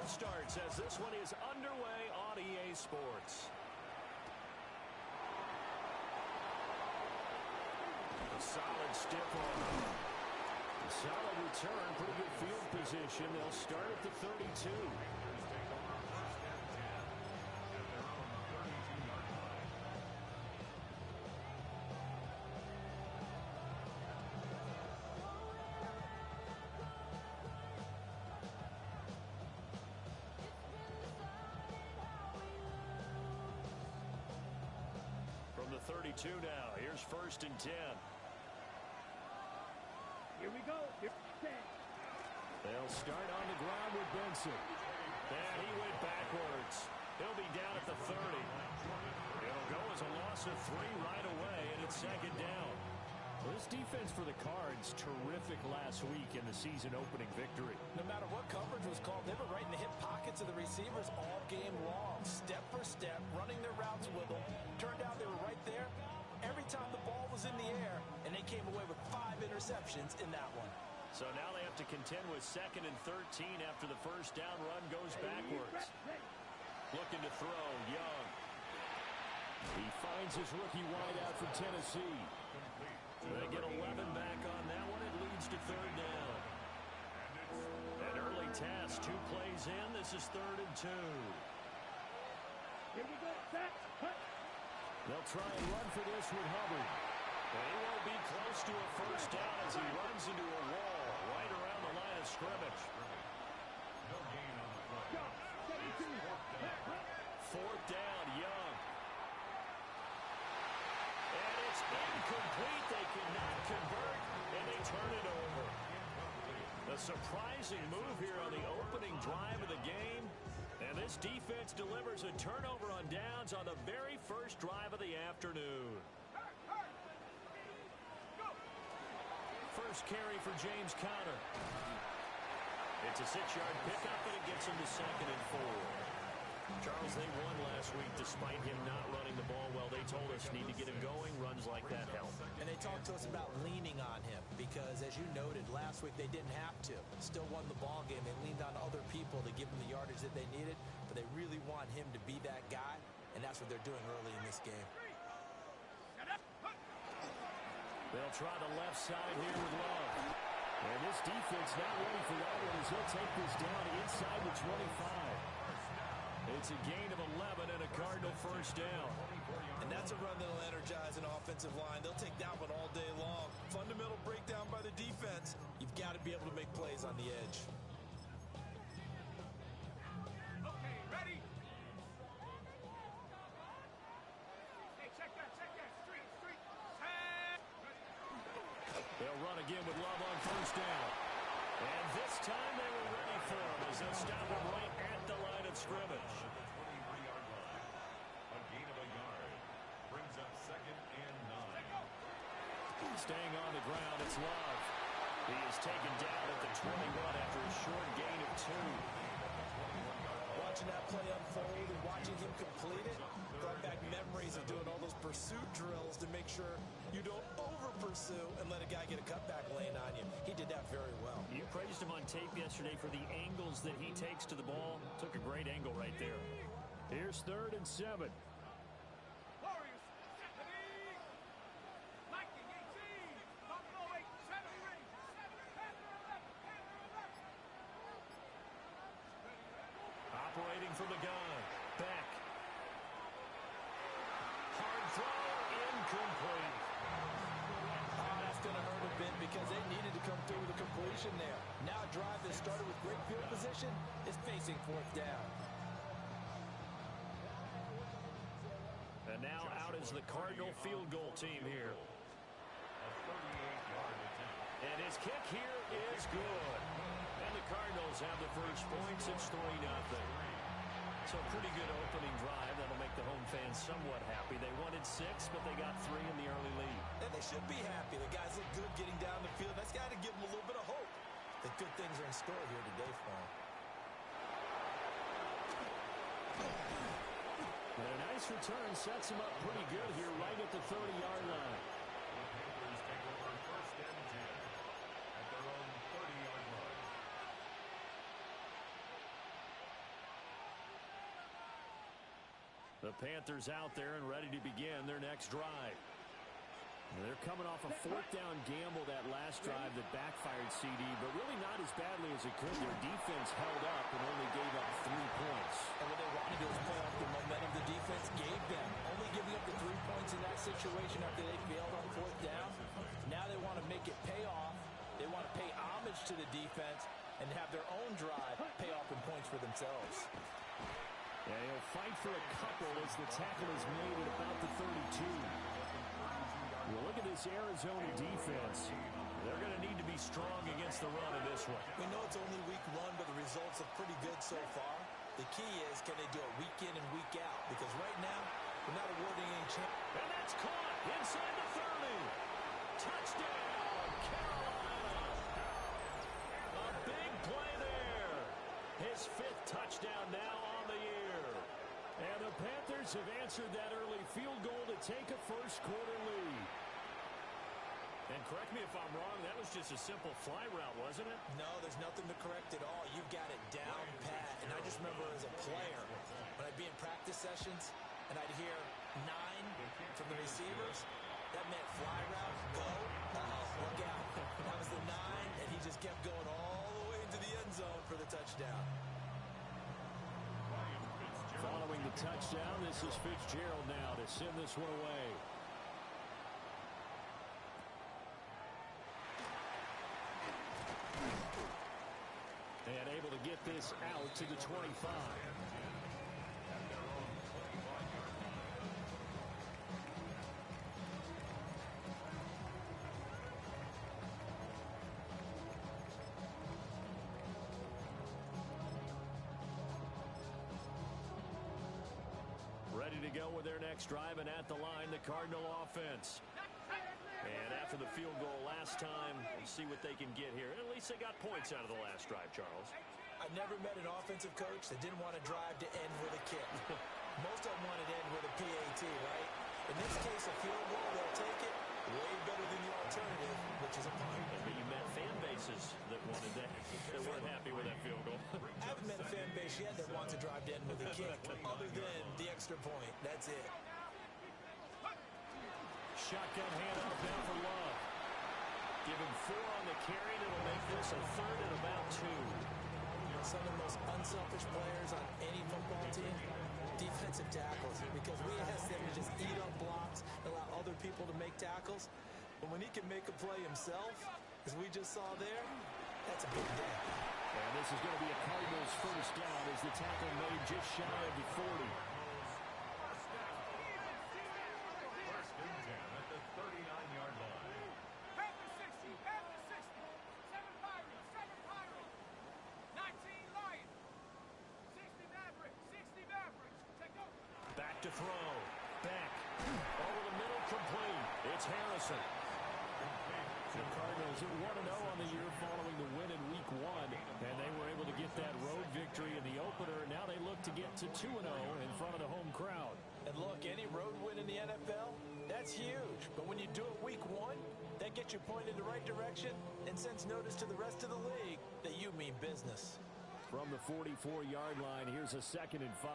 starts as this one is underway on EA Sports. A solid stiff arm. A solid return, pretty good field position. They'll start at the 32. From the 32 now, here's 1st and 10. Here we go. They'll start on the ground with Benson. And he went backwards. He'll be down at the 30. It'll go as a loss of 3 right away, and it's 2nd down. Well, this defense for the Cards, terrific last week in the season-opening victory. No matter what coverage was called, they were right in the hip pockets of the receivers all game long. Step for step, running their routes with them. Turned out they were right there every time the ball was in the air, and they came away with 5 interceptions in that one. So now they have to contend with 2nd and 13 after the first down run goes backwards. Looking to throw, Young. He finds his rookie wideout from Tennessee. They get 11 back on that one. It leads to 3rd down. An early task, 2 plays in. This is 3rd and 2. Here we go. They'll try and run for this with Hubbard. And he won't be close to a first down as he runs into a wall right around the line of scrimmage. No gain on the play. 4th down, Young. And it's incomplete. They cannot convert, and they turn it over. A surprising move here on the opening drive of the game. And this defense delivers a turnover on downs on the very first drive of the afternoon. First carry for James Conner. It's a 6-yard pickup, and it gets him to 2nd and 4. Charles, they won last week despite him not running the ball well. They told us need to get him going. Runs like that help. And they talked to us about leaning on him because, as you noted, last week they didn't have to. Still won the ball game. They leaned on other people to give them the yardage that they needed, but they really want him to be that guy, and that's what they're doing early in this game. They'll try the left side here with Love. And this defense not ready for that one as he'll take this down inside the 25. It's a gain of 11 and a Cardinal first down. And that's a run that'll energize an offensive line. They'll take that one all day long. Fundamental breakdown by the defense. You've got to be able to make plays on the edge. Okay, ready? Hey, check that. Street. They'll run again with Love on first down. And this time they were ready for him as they'll stop him right at the line of scrimmage. The 23-yard line. A gain of a yard. Brings up 2nd and 9. Staying on the ground, it's Love. He is taken down at the 21 after a short gain of 2. Watching that play unfold and watching him complete it brought back memories of doing all those pursuit drills to make sure you don't over-pursue and let a guy get a cutback lane on you. He did that very well. You praised him on tape yesterday for the angles that he takes to the ball. Took a great angle right there. Here's 3rd and 7. Warriors, Stephanie. Lightning 18. Buffalo 8. 7 rings. 7. Operating from the gun. Back. Hard throw. Incomplete. That's going to hurt a bit because they needed to come through with a completion there. Now a drive that started with great field position is facing 4th down. And now out is the Cardinal field goal team here. A 38-yard attempt. And his kick here is good. And the Cardinals have the first points. It's 3-0. So a pretty good opening drive. That'll make the home fans somewhat happy. They wanted 6, but they got 3 in the early lead. And they should be happy. The guys look good getting down the field. That's got to give them a little bit of hope that good things are in store here today for them. And a nice return sets him up pretty good here right at the 30-yard line. The Panthers take over 1st and 10 at their own 30-yard line. The Panthers out there and ready to begin their next drive. They're coming off a fourth down gamble that last drive that backfired CD, but really not as badly as it could. Their defense held up and only gave up 3 points. And what they wanted to do was play off the momentum the defense gave them. Only giving up the 3 points in that situation after they failed on fourth down. Now they want to make it pay off. They want to pay homage to the defense and have their own drive pay off in points for themselves. Yeah, he'll fight for a couple as the tackle is made at about the 32. Well, look at this Arizona defense. They're going to need to be strong against the run in this one. We know it's only week 1, but the results are pretty good so far. The key is, can they do it week in and week out? Because right now, we're not awarding any chance. And that's caught inside the 30. Touchdown, Carolina. A big play there. His 5th touchdown now on the year. And the Panthers have answered that early field goal to take a first quarter lead. And correct me if I'm wrong, that was just a simple fly route, wasn't it? No, there's nothing to correct at all. You've got it down pat. And I just remember as a player, when I'd be in practice sessions and I'd hear 9 from the receivers, that meant fly route, go, look out. That was the 9, and he just kept going all the way into the end zone for the touchdown. Following the touchdown, this is Fitzgerald now to send this one away. And able to get this out to the 25. Ready to go with their next drive, and at the line, the Cardinal offense. And after the field goal last time, we'll see what they can get here. At least they got points out of the last drive, Charles. I've never met an offensive coach that didn't want to drive to end with a kick. Most of them want to end with a PAT, right? In this case, a field goal, they'll take it. Way better than the alternative, which is a punt. But you met fan bases that wanted that, that weren't happy with that field goal. I haven't met a fan base yet that wants to drive to end with a kick, other than the extra point. That's it. Shotgun handoff now for Love. Give him 4 on the carry, and it'll make this a 3rd and about 2. Some of the most unselfish players on any football team, defensive tackles, because we ask them to just eat up blocks, allow other people to make tackles. But when he can make a play himself, as we just saw there, that's a big day. And this is going to be a Cardinals first down as the tackle made just shy of the 40. First and 10 at the 39-yard line. Panthers 60, Panthers 60. 7 Pirates, 19 Lions. 60 Mavericks, 60 Mavericks. Take over. Back to throw. Back. Over the middle, complete. It's Harrison. The Cardinals are 1-0 on the year following the win in Week 1, and they were able to get that road victory in the opener. Now they look to get to 2-0 in front of the home crowd. And look, any road win in the NFL, that's huge. But when you do it Week 1, that gets you pointed in the right direction and sends notice to the rest of the league that you mean business. From the 44-yard line, here's a 2nd and 5.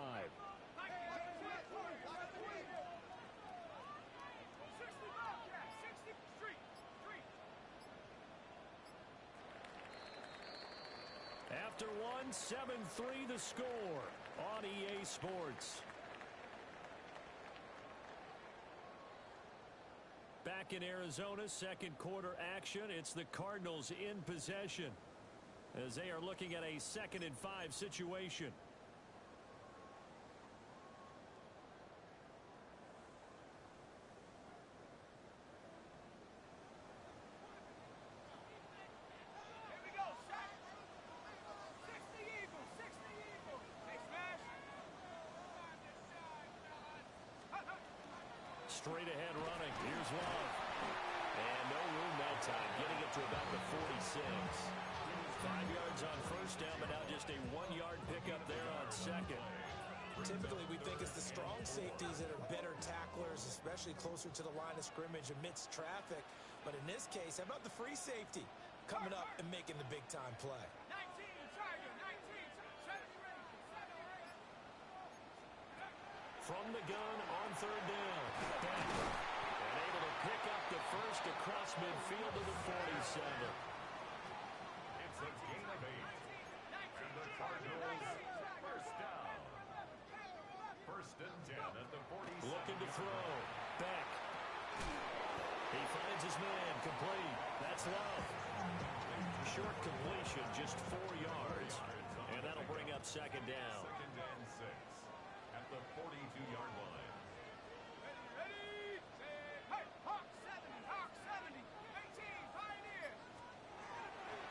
60 Bobcats, 60 Street. After one, 7-3 the score on EA Sports. Back in Arizona, second quarter action. It's the Cardinals in possession as they are looking at a 2nd and 5 situation. Here we go, shot. 60 Eagles, 60 Eagles. Hey, smash. Straight ahead running. Here's Love. And no room that time. Getting it to about the 46. 5 yards on first down, but now just a 1-yard pickup there on second. Typically, we think it's the strong safeties that are better tacklers, especially closer to the line of scrimmage amidst traffic. But in this case, how about the free safety coming up and making the big-time play? 19, Tiger, 19. 7 ready, 7 ready. from the gun on third down. Back. And able to pick up the first across midfield to the 47. It's a gain of 8. And the Cardinals first down. First and 10 at the 47. Looking to throw. Back. He finds his man. Complete. That's Love. Short completion, just 4 yards. And that'll bring up second down. Second and 6 at the 42-yard line. Ready? Hey, Hawk 70, Hawk 70. 18, Pioneer.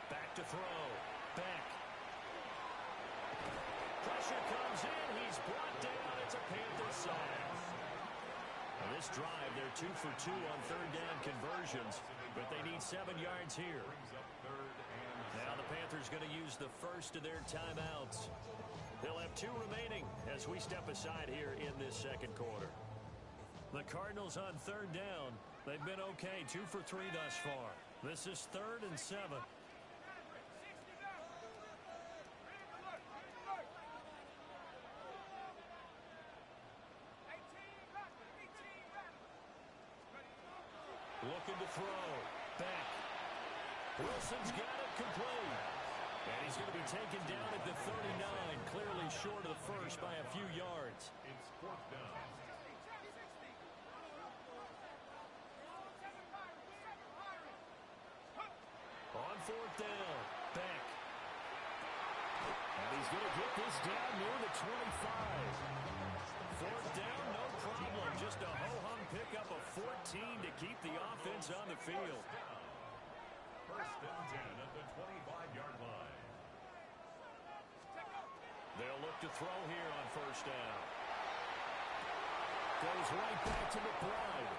Back to throw. Back. Pressure comes in. He's brought down. It's a Panthers sack. On this drive, they're 2 for 2 on third down conversions, but they need 7 yards here. Brings up third and Now the Panthers going to use the first of their timeouts. They'll have 2 remaining as we step aside here in this second quarter. The Cardinals on third down. They've been okay, 2 for 3 thus far. This is 3rd and 7. 60 down. Ready to look, ready to look. 18 rapid, 18 rapid. Looking to throw. Back. Wilson's got it complete. And he's going to be taken down at the 39, clearly short of the first by a few yards. it's fourth down. 60. On fourth down. Back. And he's going to get this down near the 25. Fourth down, no problem. Just a ho-hum pickup of 14 to keep the offense on the field. First and 10 at the 25-yard line. They'll look to throw here on first down. Goes right back to McBride.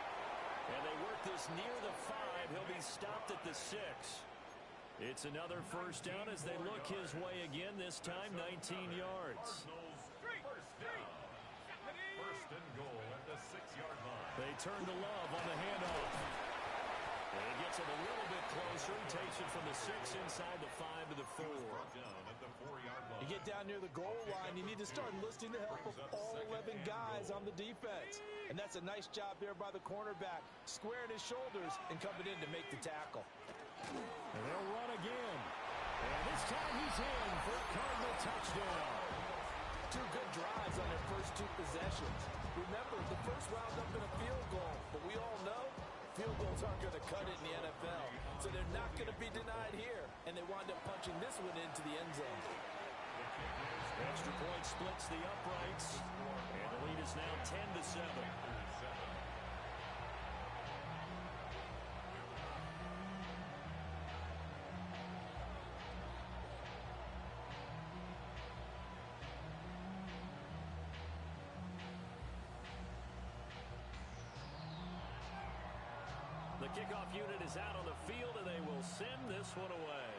And they work this near the 5. He'll be stopped at the 6. It's another first down as they look his way again, this time 19 yards. Cardinals first down. First and goal at the 6-yard line. They turn to Love on the handoff. And he gets it a little bit closer. He takes it from the 6 inside the 5 to the 4. Brought down at the 4-yard line. You get down near the goal line, you need to start enlisting the help of all 11 guys on the defense. And that's a nice job there by the cornerback, squaring his shoulders and coming in to make the tackle. And they'll run again. And this time he's in for a Cardinal touchdown. 2 good drives on their first 2 possessions. Remember, the first wound up in a field goal, but we all know field goals aren't going to cut it in the NFL. So they're not going to be denied here, and they wind up punching this one into the end zone. Extra point splits the uprights. And the lead is now 10-7. The kickoff unit is out on the field, and they will send this one away.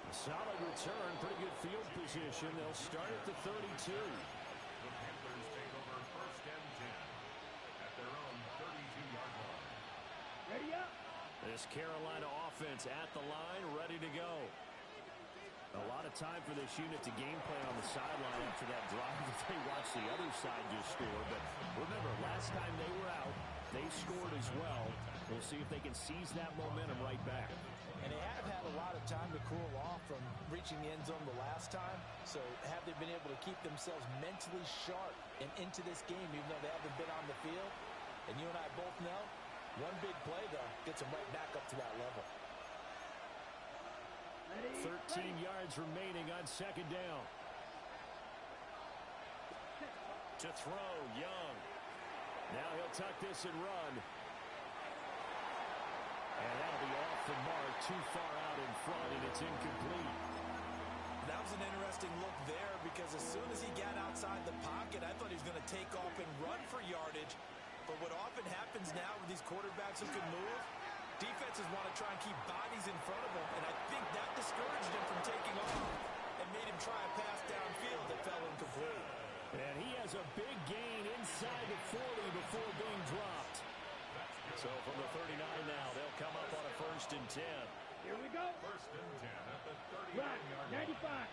A solid return, pretty good field position. They'll start at the 32. The Panthers take over first and 10 at their own 32-yard line. Ready up. This Carolina offense at the line, ready to go. A lot of time for this unit to game plan on the sideline after that drive that they watched the other side just score. But remember, last time they were out, they scored as well. We'll see if they can seize that momentum right back. And they have had a lot of time to cool off from reaching the end zone the last time. So have they been able to keep themselves mentally sharp and into this game, even though they haven't been on the field? And you and I both know, one big play, though, gets them right back up to that level. 13 yards remaining on second down. To throw, Young. Now he'll tuck this and run. And that'll be off the mark, too far out in front, and it's incomplete. That was an interesting look there because as soon as he got outside the pocket, I thought he was going to take off and run for yardage. But what often happens now with these quarterbacks who can move, defenses want to try and keep bodies in front of them, and I think that discouraged him from taking off and made him try a pass downfield that fell incomplete. And he has a big gain inside the 40 before being dropped. So from the 39 now, they'll come up on a 1st and 10. Here we go. First and 10 at the Right, 39-yard line. 95.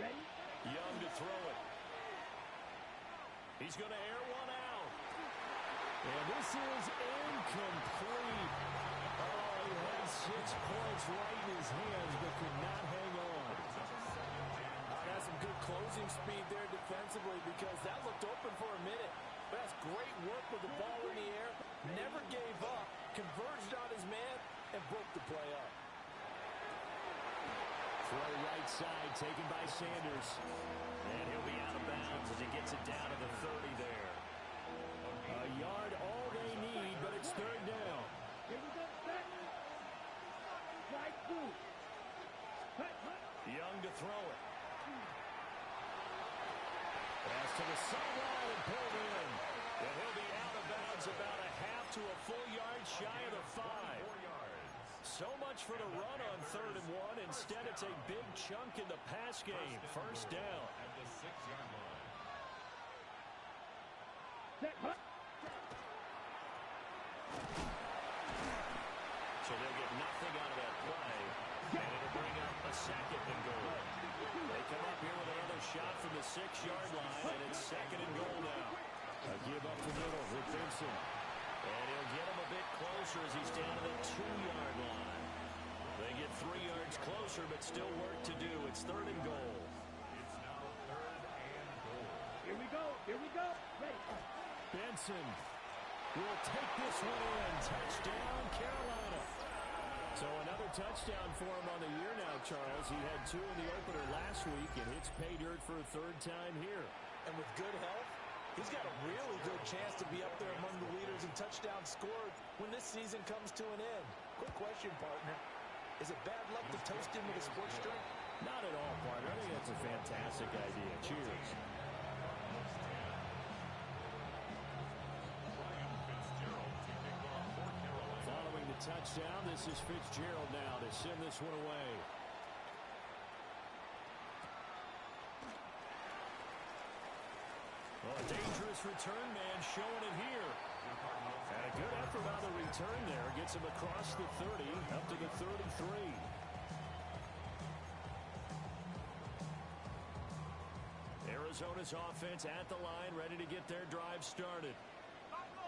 Ready? Young to throw it. He's going to air one out. And this is incomplete. Oh, he had 6 points right in his hands, but could not hang on. That's some good closing speed there defensively because that looked open for a minute. But that's great work with the ball in the air. Never gave up, converged on his man, and broke the play up. Throw right side taken by Sanders. And he'll be out of bounds as he gets it down to the 30 there. A yard all they need, but it's third down. Here we go. Back. Right through. Hut, hut. Young to throw it. Pass to the sideline and pulled in. And he'll be out of bounds about a half to a full yard shy of the 5. 4 yards. So much for the run on 3rd and 1. Instead, it's a big chunk in the pass game. First down. At the 6-yard line. Set, hut. So they'll get nothing out of that play. And it'll bring up a 2nd and goal. They come up here with another shot from the 6-yard line, and it's 2nd and goal now. A give up the middle with Benson. And he'll get him a bit closer as he's down to the 2-yard line. They get 3 yards closer, but still work to do. It's 3rd and goal. It's now 3rd and goal. Here we go. Here we go. Ready. Benson will take this one in. Touchdown, Carolina. So another touchdown for him on the year now, Charles. He had 2 in the opener last week and hits pay dirt for a 3rd time here. And with good health, he's got a really good chance to be up there among the leaders in touchdowns scored when this season comes to an end. Quick question, partner. Is it bad luck to toast him with a sports drink? Not at all, partner. I think that's a fantastic idea. Cheers. Following the touchdown, this is Fitzgerald now to send this one away. Well, a dangerous return man showing it here. And a good effort on the return there. Gets him across the 30, up to the 33. Arizona's offense at the line, ready to get their drive started.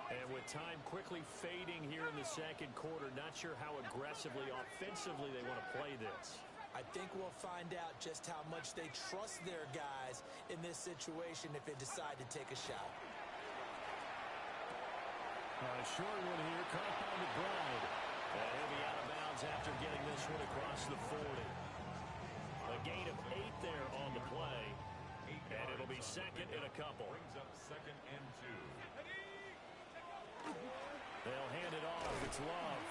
And with time quickly fading here in the 2nd quarter, not sure how aggressively, offensively they want to play this. I think we'll find out just how much they trust their guys in this situation if they decide to take a shot. Short one here, caught by McBride. And he'll be out of bounds after getting this one across the 40. A gain of 8 there on the play. And it'll be 2nd and a couple. Brings up 2nd and 2. They'll hand it off. It's Love.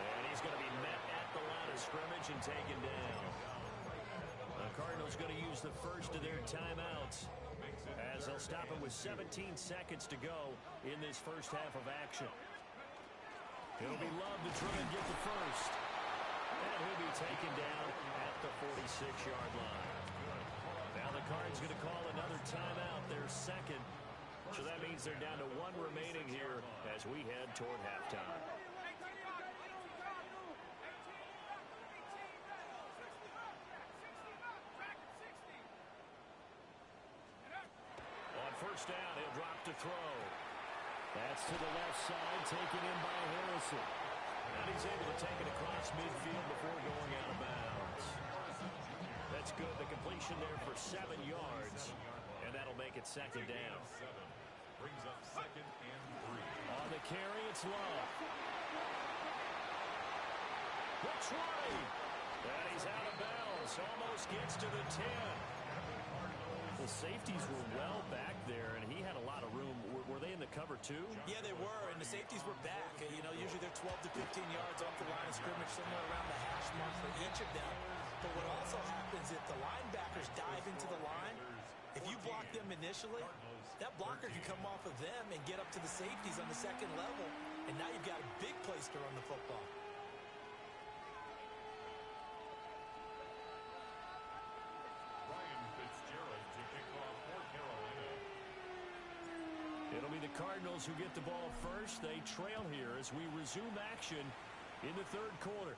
And he's going to be met at the line of scrimmage and taken down. The Cardinals going to use the first of their timeouts as they'll stop it with 17 seconds to go in this first half of action. It'll be Love to try and get the first. And he'll be taken down at the 46-yard line. Now the Cards going to call another timeout, their 2nd. So that means they're down to 1 remaining here as we head toward halftime. On first down, he'll drop to throw. That's to the left side, taken in by Harrison. And he's able to take it across midfield before going out of bounds. That's good. The completion there for 7 yards. And that'll make it 2nd down. Brings up 2nd and 3. On the carry, it's Love. The try. And he's out of bounds. Almost gets to the 10. The safeties were well back there, and he had a lot of room. Were they in the cover too? Yeah, they were, and the safeties were back. You know, usually they're 12 to 15 yards off the line of scrimmage, somewhere around the hash mark for each of them. But what also happens if the linebackers dive into the line, if you block them initially, that blocker can come off of them and get up to the safeties on the 2nd level, and now you've got a big place to run the football. Ryan Fitzgerald to kick off for Carolina. It'll be the Cardinals who get the ball first. They trail here as we resume action in the third quarter.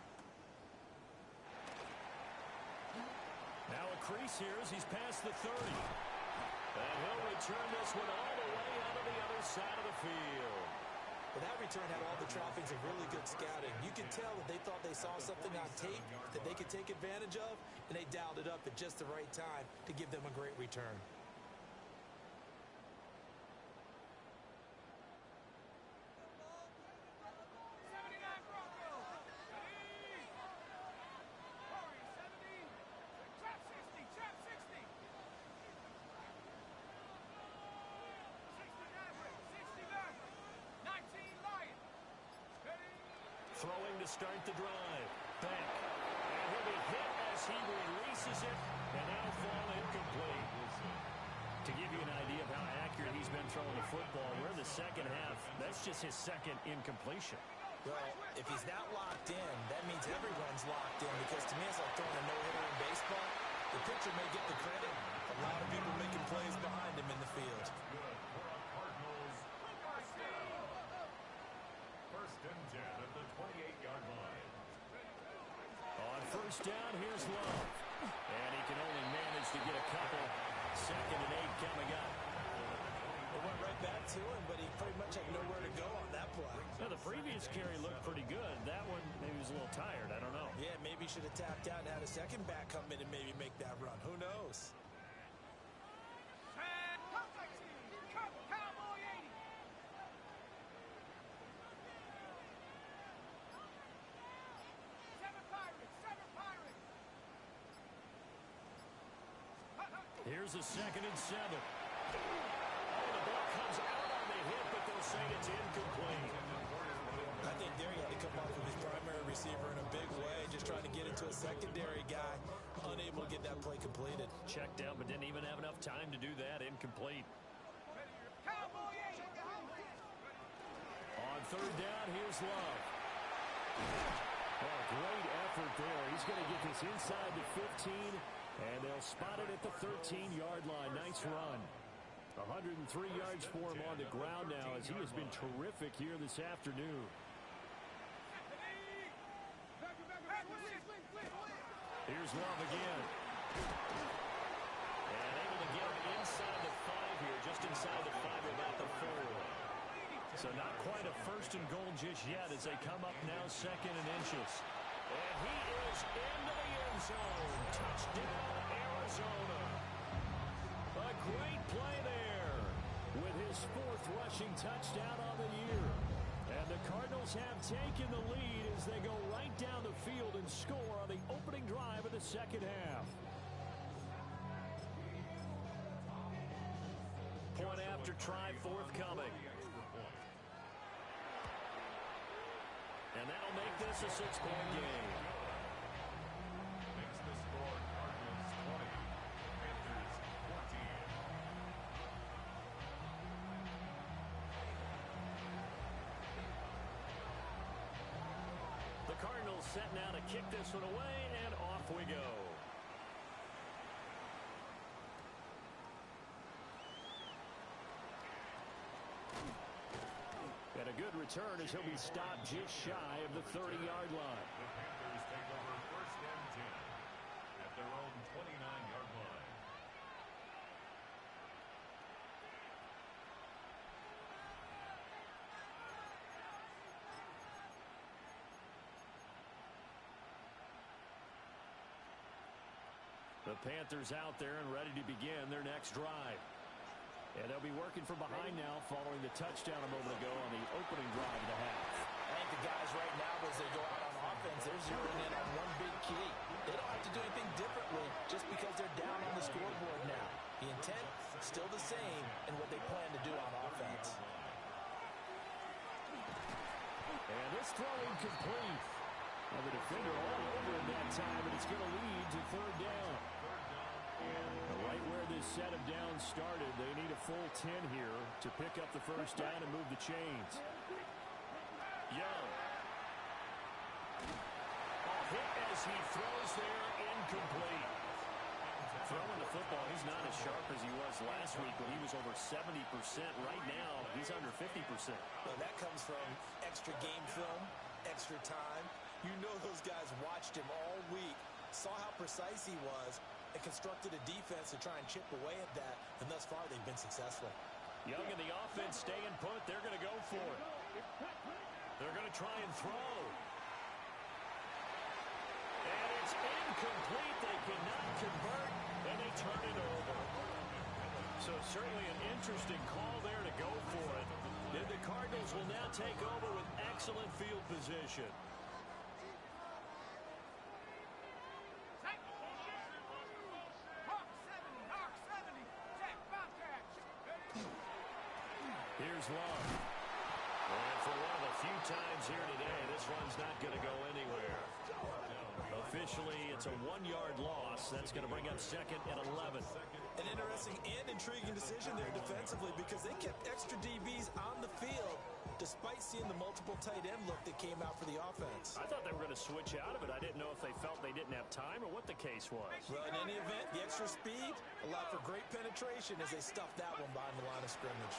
Now a crease here as he's past the 30. And he'll return this one all the way out of the other side of the field. Well, that return had all the trappings of really good scouting. You could tell that they thought they saw something on tape that they could take advantage of, and they dialed it up at just the right time to give them a great return. Throwing to start the drive. Back. And he'll be hit as he releases it. And now fall incomplete. To give you an idea of how accurate he's been throwing the football, we're in the second half. That's just his second incompletion. Well, if he's that locked in, that means everyone's locked in, because to me it's like throwing a no-hitter in baseball. The pitcher may get the credit. A lot of people making plays behind him in the field. Good for a Cardinals first down. First and 10 at the 28-yard line. On first down, here's Love. And he can only manage to get a couple. Second and 8 coming up. It went right back to him, but he pretty much had nowhere to go on that play. Now, the previous carry looked pretty good. That one, maybe he was a little tired. I don't know. Yeah, maybe he should have tapped out and had a second back come in and maybe make that run. Who knows? Cowboy 80. Seven Pirates. Here's a second and 7. Oh, the ball comes out on the hit, but they'll say it's incomplete. I think there he had to come off of his primary receiver in a big way, just trying to get into a secondary guy, unable to get that play completed. Checked out, but didn't even have enough time to do that. Incomplete. Cowboy 80. On third down, here's Love. Oh, great effort there. He's going to get this inside the 15, and they'll spot it at the 13-yard line. Nice run. 103 yards for him on the ground now, as he has been terrific here this afternoon. Here's Love again. And able to get him inside the 5 here, just inside the 5, about the 4. So not quite a first and goal just yet as they come up now second and inches. And he is into the end zone. Touchdown, Arizona. A great play there with his 4th rushing touchdown on the year. And the Cardinals have taken the lead as they go right down the field and score on the opening drive of the second half. Point after try forthcoming. And that'll make this a 6-point game. Makes the score Cardinals 20, Panthers 14. The Cardinals set now to kick this one away, and off we go. And a good return as he'll be stopped just shy of the 30-yard line. The Panthers take over first and 10 at their own 29-yard line. The Panthers out there and ready to begin their next drive. And they'll be working from behind now following the touchdown a moment ago on the opening drive of the half. I think the guys right now, as they go out on offense, they're zeroing in on one big key. They don't have to do anything differently just because they're down on the scoreboard now. The intent, still the same in what they plan to do on offense. And this throw incomplete. Well, the defender all over him that time, and it's going to lead to third down. Right where this set of downs started, they need a full 10 here to pick up the first down and move the chains. Young. Hit as he throws there, incomplete. Throwing the football, he's not as sharp as he was last week when he was over 70%. Right now, he's under 50%. Well, that comes from extra game film, extra time. You know those guys watched him all week, saw how precise he was, and constructed a defense to try and chip away at that, and thus far they've been successful. Young and the offense staying put. They're going to go for it. They're going to try and throw. And it's incomplete. They cannot convert, and they turn it over. So certainly an interesting call there to go for it. And the Cardinals will now take over with excellent field position. Here's Long. And for one of the few times here today, this one's not going to go anywhere. Officially, it's a 1-yard loss. That's going to bring up 2nd and 11. An interesting and intriguing decision there defensively because they kept extra DBs on the field despite seeing the multiple tight end look that came out for the offense. I thought they were going to switch out of it. I didn't know if they felt they didn't have time or what the case was. Well, in any event, the extra speed allowed for great penetration as they stuffed that one behind the line of scrimmage.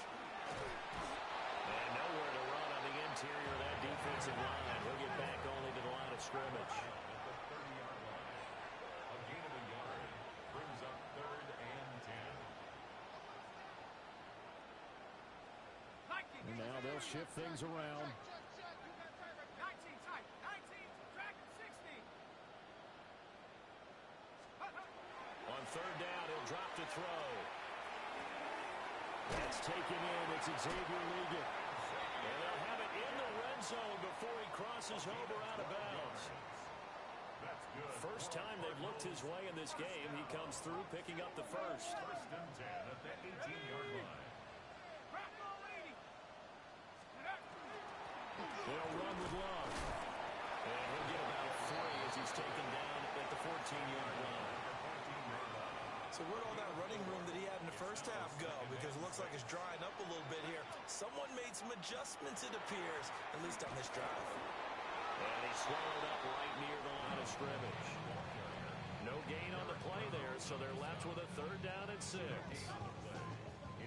And nowhere to run on the interior of that defensive line. We'll get back only to the line of scrimmage. A gain of a yard brings up 3rd and 10. And now they'll shift things around. 19 tight, 19, Dragon 60. On 3rd down, he'll drop to throw. That's taken in. It's Xavier Ligon. And they'll have it in the red zone before he crosses over out of bounds. That's good. First time they've looked his way in this game. He comes through picking up the first. 1st and 10 at the 18-yard line. They'll run with Love. And he'll get about 3 as he's taken down at the 14-yard line. So where'd all that running room that he had in the first half go? Because it looks like it's drying up a little bit here. Someone made some adjustments, it appears, at least on this drive. And he swallowed up right near the line of scrimmage. No gain on the play there, so they're left with a 3rd down and 6.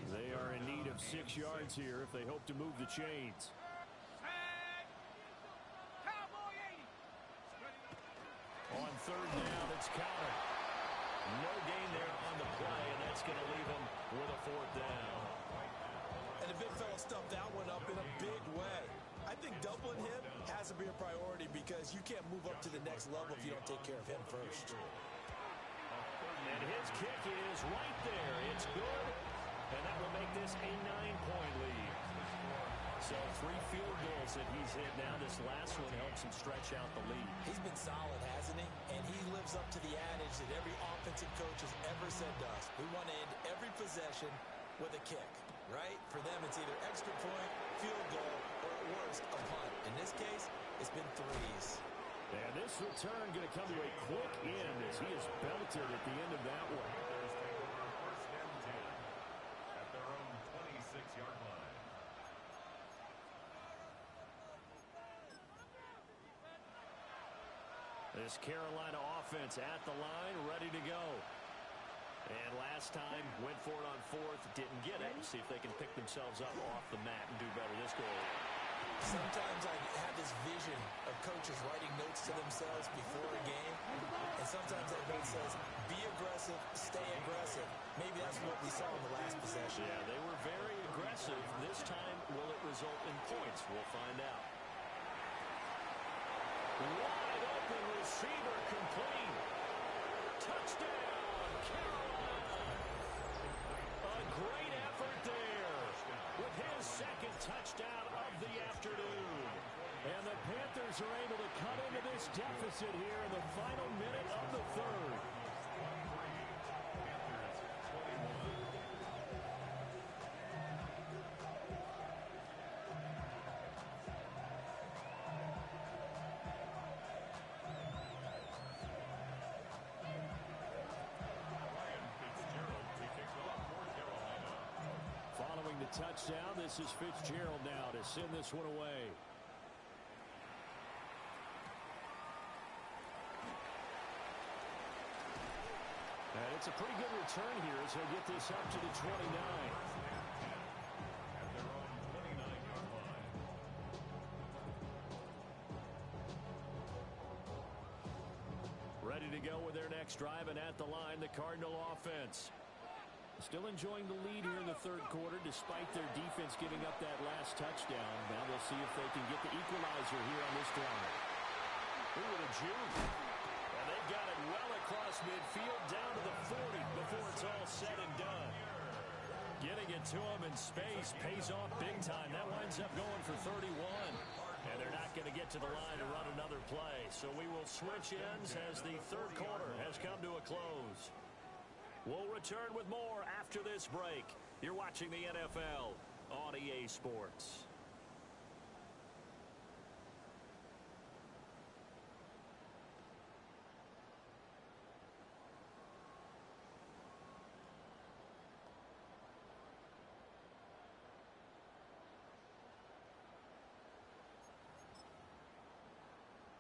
They are in need of 6 yards here if they hope to move the chains. On 3rd down, it's counted. No gain there on the play, and that's going to leave him with a 4th down. And the big fella stuffed that one up in a big way. I think doubling him has to be a priority because you can't move up to the next level if you don't take care of him first. And his kick is right there. It's good, and that will make this a 9-point lead. So 3 field goals that he's hit now. This last one helps him stretch out the lead. He's been solid, hasn't he? And he lives up to the adage that every offensive coach has ever said to us. We want to end every possession with a kick, right? For them, it's either extra point, field goal, or at worst, a punt. In this case, it's been 3s. And this return going to come to a quick end as he is belted at the end of that one. Bears take over 1st and 10 at their own 26-yard line. This Carolina offense at the line, ready to go. And last time, went for it on 4th, didn't get it. See if they can pick themselves up off the mat and do better this goal. Sometimes I have this vision of coaches writing notes to themselves before a game, and sometimes that note says, be aggressive, stay aggressive. Maybe that's what we saw in the last possession. Yeah, they were very aggressive. This time, will it result in points? We'll find out. Wide open receiver complete. Touchdown, Carolina. A great effort there with his 2nd touchdown of the afternoon. And the Panthers are able to cut into this deficit here in the final minute of the 3rd. Following the touchdown, this is Fitzgerald now to send this one away. And it's a pretty good return here as he'll get this up to the 29. At their own 29-yard line. to go with their next drive, and at the line, the Cardinal offense. Still enjoying the lead here in the third quarter, despite their defense giving up that last touchdown. Now we'll see if they can get the equalizer here on this drive. Ooh, what a juke. And they've got it well across midfield, down to the 40 before it's all said and done. Getting it to him in space pays off big time. That winds up going for 31. And they're not going to get to the line to run another play. So we will switch ends as the third quarter has come to a close. We'll return with more after this break. You're watching the NFL on EA Sports.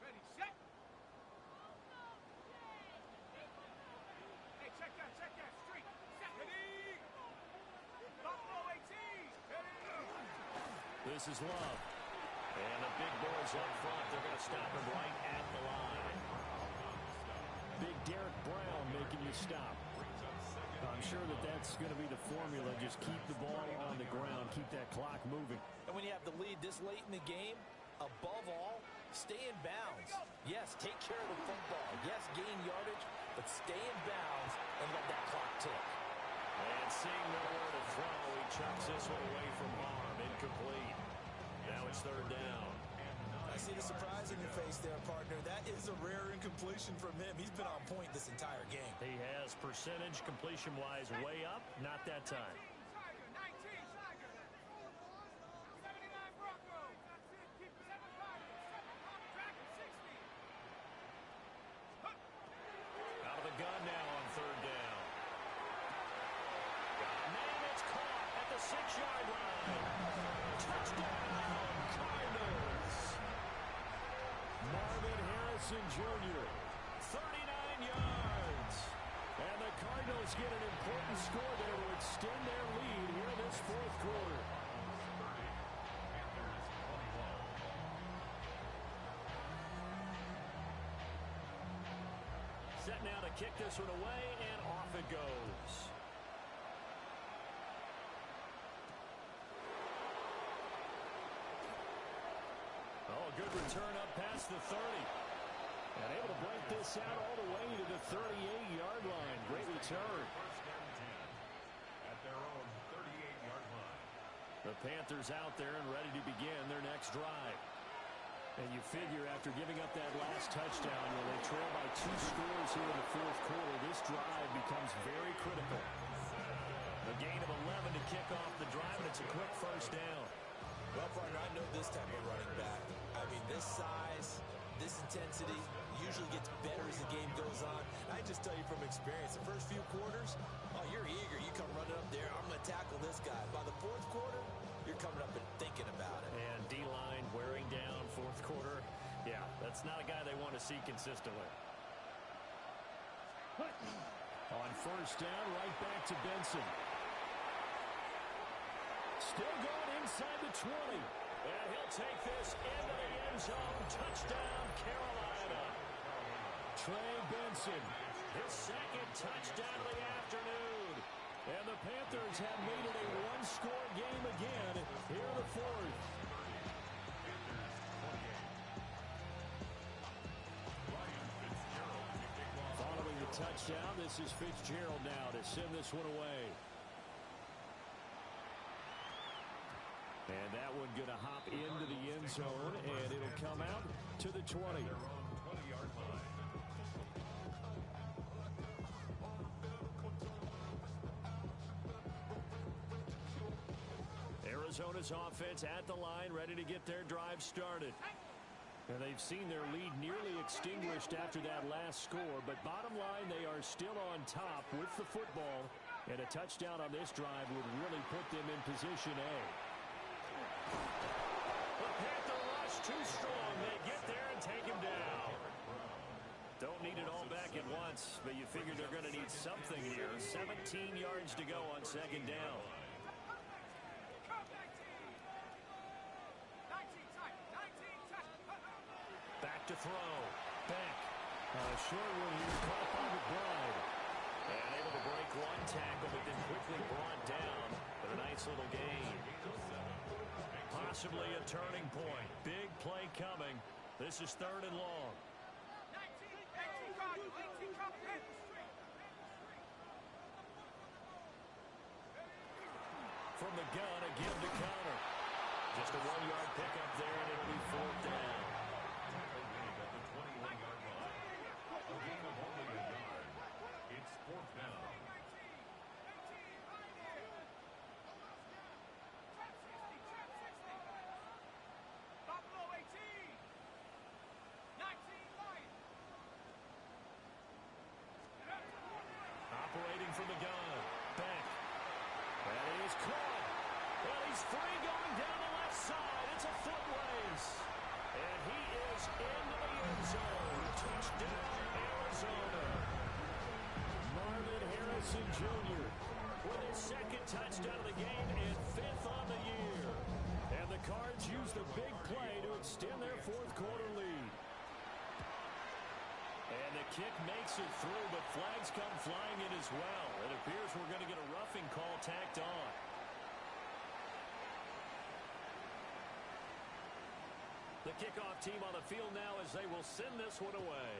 Ready, set. Hey, check that, street. Set. Ready. Buffalo 18. Ready. This is Love. And the big boys up front, they're going to stop him right at the line. Big Derek Brown making you stop. I'm sure that that's going to be the formula. Just keep the ball on the ground, keep that clock moving. And when you have the lead this late in the game, above all, stay in bounds. Yes, take care of the football. Yes, gain yardage, but stay in bounds and let that clock tick. And seeing nowhere to throw, he chucks this one away from harm. Incomplete. Now it's third down. I see the surprise in your face there, partner. That is a rare incompletion from him. He's been on point this entire game. He has percentage completion-wise way up. Not that time. Tiger, 19, Tiger. 79 Broncos. That's it. Keep it 7 Tigers. 7 Dragon, 60. Out of the gun now on third down. Man, it's caught at the 6-yard line. Touchdown, Cardinals. Marvin Harrison Jr., 39 yards. And the Cardinals get an important score there to extend their lead here in this fourth quarter. Set now to kick this one away, and off it goes. Oh, good return up past the 30. And able to break this out all the way to the 38-yard line. Great return. At their own 38-yard line. The Panthers out there and ready to begin their next drive. And you figure after giving up that last touchdown, when they trail by 2 scores here in the fourth quarter, this drive becomes very critical. A gain of 11 to kick off the drive, and it's a quick first down. Well, partner, I know this type of running back. I mean, this size, this intensity usually gets better as the game goes on. I just tell you from experience, the first few quarters, oh, you're eager. You come running up there, I'm going to tackle this guy. By the fourth quarter, you're coming up and thinking about it. And D-line wearing down fourth quarter. Yeah, that's not a guy they want to see consistently. On first down, right back to Benson. Still going inside the 20. And he'll take this into the end zone. Touchdown, Carolina. Trey Benson, his second touchdown of the afternoon. And the Panthers have made it a one-score game again here in the fourth. Following the touchdown, this is Fitzgerald now to send this one away. And that one going to hop into the end zone, and it'll come out to the 20. 20-yard line. Arizona's offense at the line, ready to get their drive started. And they've seen their lead nearly extinguished after that last score, but bottom line, they are still on top with the football, and a touchdown on this drive would really put them in position A. The Panther rush too strong. They get there and take him down. Don't need it all back at once, but you figure they're going to need something here. 17 yards to go on second down. Back to throw. Beck. Short one here, caught by McBride. And able to break one tackle, but then quickly brought down. But a nice little gain. Possibly a turning point. Big play coming. This is 3rd and long. 18 Cardinals. From the gun, a give to counter. Just a 1-yard pickup there, and it'll be 4th down. At the 21-yard line. A gain of only a yard. It's 4th down. Buffalo 18. 19 Lions. Operating from the gun. Beck. That is caught. Well, he's free going down the left side. It's a foot race. And he is into the end zone. Touchdown, Arizona. Marvin Harrison Jr. with his 2nd touchdown of the game and 5th on the year. And the Cards use the big play to extend their 4th quarter lead. And the kick makes it through, but flags come flying in as well. It appears we're going to get a roughing call tacked on. The kickoff team on the field now as they will send this one away.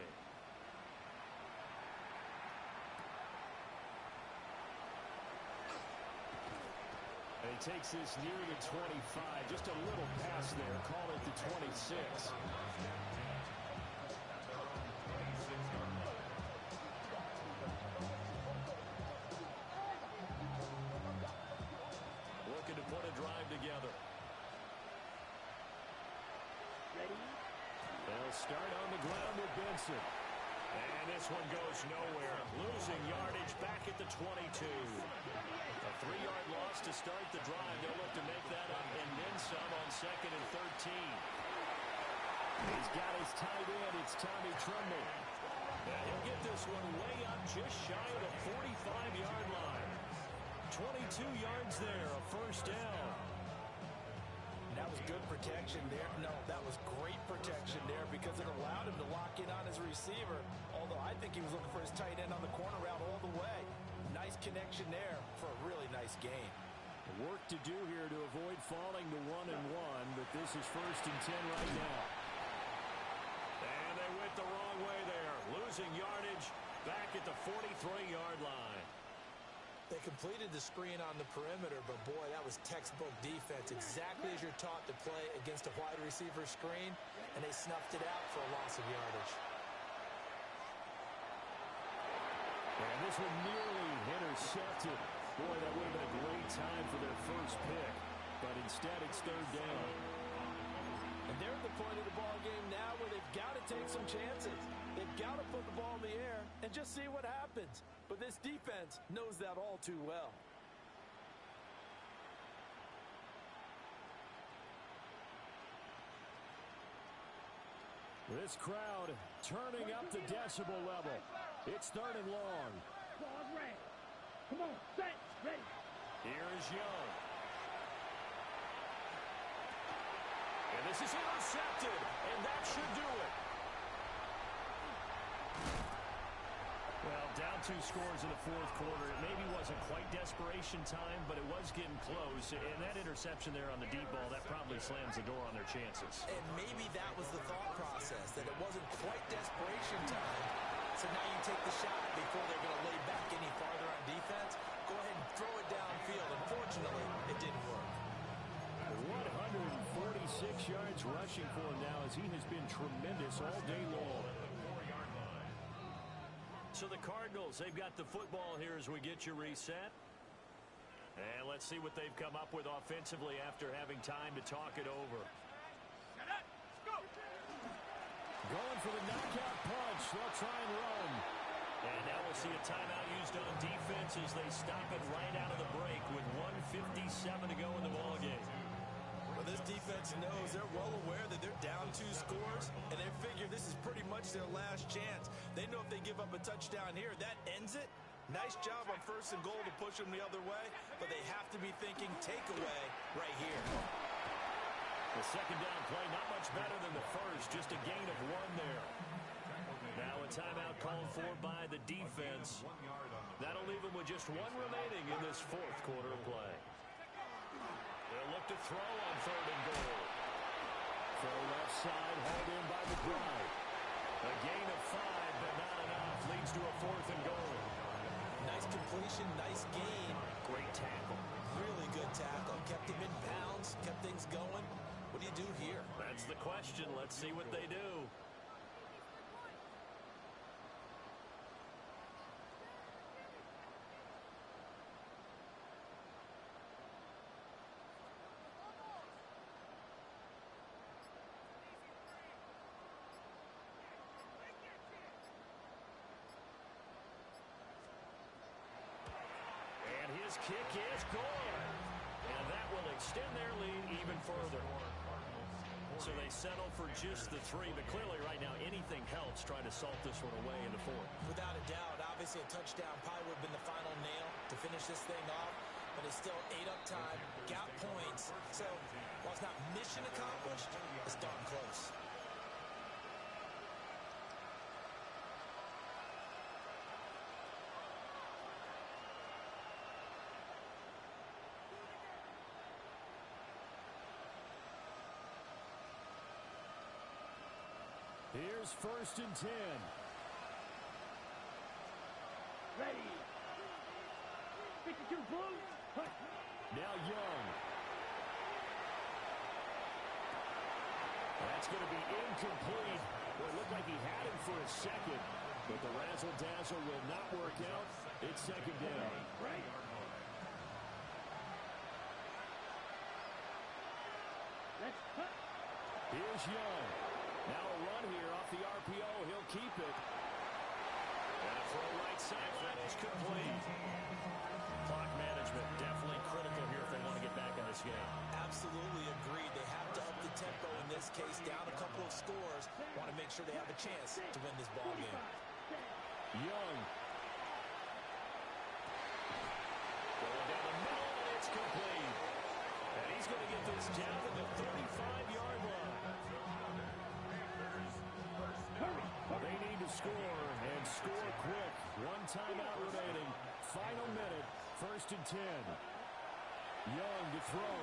And he takes this near the 25. Just a little pass there. Call it the 26. Looking to put a drive together. They'll start on the ground with Benson. And this one goes nowhere. Losing yardage back at the 22. A 3-yard loss to start the drive. They'll look to make that up and then some on 2nd and 13. He's got his tight end. It's Tommy Tremble. And he'll get this one way up just shy of the 45-yard line. 22 yards there, a 1st down. That was good protection there. No, that was great protection there because it allowed him to lock in on his receiver. Although I think he was looking for his tight end on the corner route all the way. Nice connection there for a really nice gain. Work to do here to avoid falling to 1-1, but this is 1st and 10 right now. And they went the wrong way there. Losing yardage back at the 43-yard line. They completed the screen on the perimeter, but boy, that was textbook defense. Exactly as you're taught to play against a wide receiver screen, and they snuffed it out for a loss of yardage. And this one nearly intercepted. Boy, that would have been a great time for their first pick, but instead it's 3rd down. And they're at the point of the ball game now where they've got to take some chances. They've got to put the ball in the air and just see what happens. But this defense knows that all too well. This crowd turning up the decibel level. It's 3rd and long. Come on, set, ready. Here is Young. And this is intercepted, and that should do it. Well, down 2 scores in the 4th quarter. It maybe wasn't quite desperation time, but it was getting close. And that interception there on the deep ball, that probably slams the door on their chances. And maybe that was the thought process, that it wasn't quite desperation time. So now you take the shot before they're going to lay back any farther on defense. Go ahead and throw it downfield. Unfortunately, it didn't work. 146 yards rushing for him now as he has been tremendous all day long. So the Cardinals, they've got the football here as we get you reset. And let's see what they've come up with offensively after having time to talk it over. Going for the knockout punch. They'll try and run. And now we'll see a timeout used on defense as they stop it right out of the break with 1:57 to go in the ballgame. Well, this defense knows, they're well aware that they're down 2 scores, and they figure this is pretty much their last chance. They know if they give up a touchdown here, that ends it. Nice job on 1st and goal to push them the other way, but they have to be thinking takeaway right here. The 2nd down play, not much better than the first, just a gain of 1 there. Now a time yards. That'll leave them with just one remaining in this fourth quarter of play. They'll look to throw on 3rd and goal. Throw left side, hauled in by McBride. A gain of 5, but not enough. Leads to a 4th and goal. Nice completion, nice gain. Great tackle. Really good tackle. Kept him in bounds, kept things going. What do you do here? That's the question. Let's see what they do. His kick is good. And that will extend their lead even further. So they settle for just the 3, but clearly right now anything helps trying to salt this one away in the 4th. Without a doubt, obviously a touchdown probably would have been the final nail to finish this thing off, but it's still 8 up time, got points. So while it's not mission accomplished, it's darn close. Here's 1st and 10. Ready. 52 Blues. Now Young. That's going to be incomplete. Well, it looked like he had him for a second, but the razzle-dazzle will not work out. It's 2nd down. Right. Let's cut. Here's Young. Now a run here off the RPO. He'll keep it. And a throw right side. That is complete. Clock management definitely critical here if they want to get back in this game. Absolutely agreed. They have to up the tempo in this case. Down a couple of scores. Want to make sure they have a chance to win this ball game. Young. Going down the middle, and it's complete. And he's going to get this down to the 35-yard line. They need to score, and score quick. One timeout remaining. Final minute, 1st and 10. Young to throw.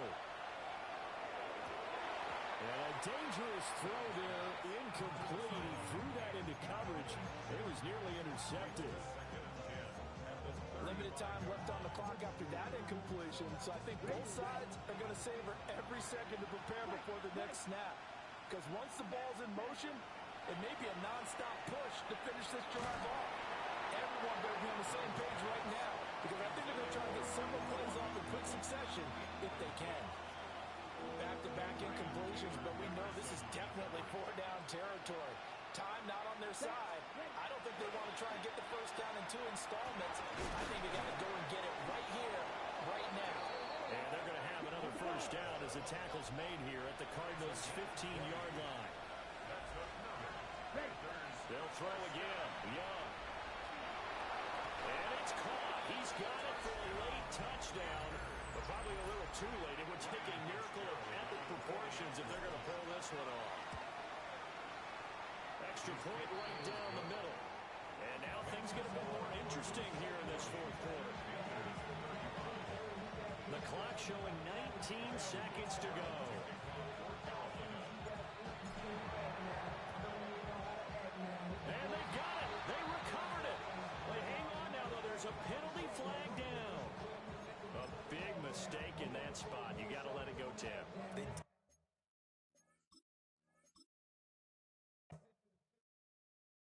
And a dangerous throw there, incomplete. He threw that into coverage. It was nearly intercepted. Limited time left on the clock after that incompletion, so I think both sides are going to savor every second to prepare before the next snap. Because once the ball's in motion, it may be a non-stop push to finish this drive off. Everyone better be on the same page right now, because I think they're going to try to get several plays off in quick succession if they can. Back-to-back incompletions, but we know this is definitely 4-down territory. Time not on their side. I don't think they want to try and get the first down in 2 installments. I think they got to go and get it right here, right now. And they're going to have another first down as the tackle's made here at the Cardinals' 15-yard line. They'll throw again. Young. And it's caught. He's got it for a late touchdown, but probably a little too late. It would take a miracle of epic proportions if they're going to pull this one off. Extra point right down the middle. And now things get a bit more interesting here in this 4th quarter. The clock showing 19 seconds to go. And they got it. They recovered it. But hang on now, though. There's a penalty flag down. A big mistake in that spot. You got to let it go, Tim.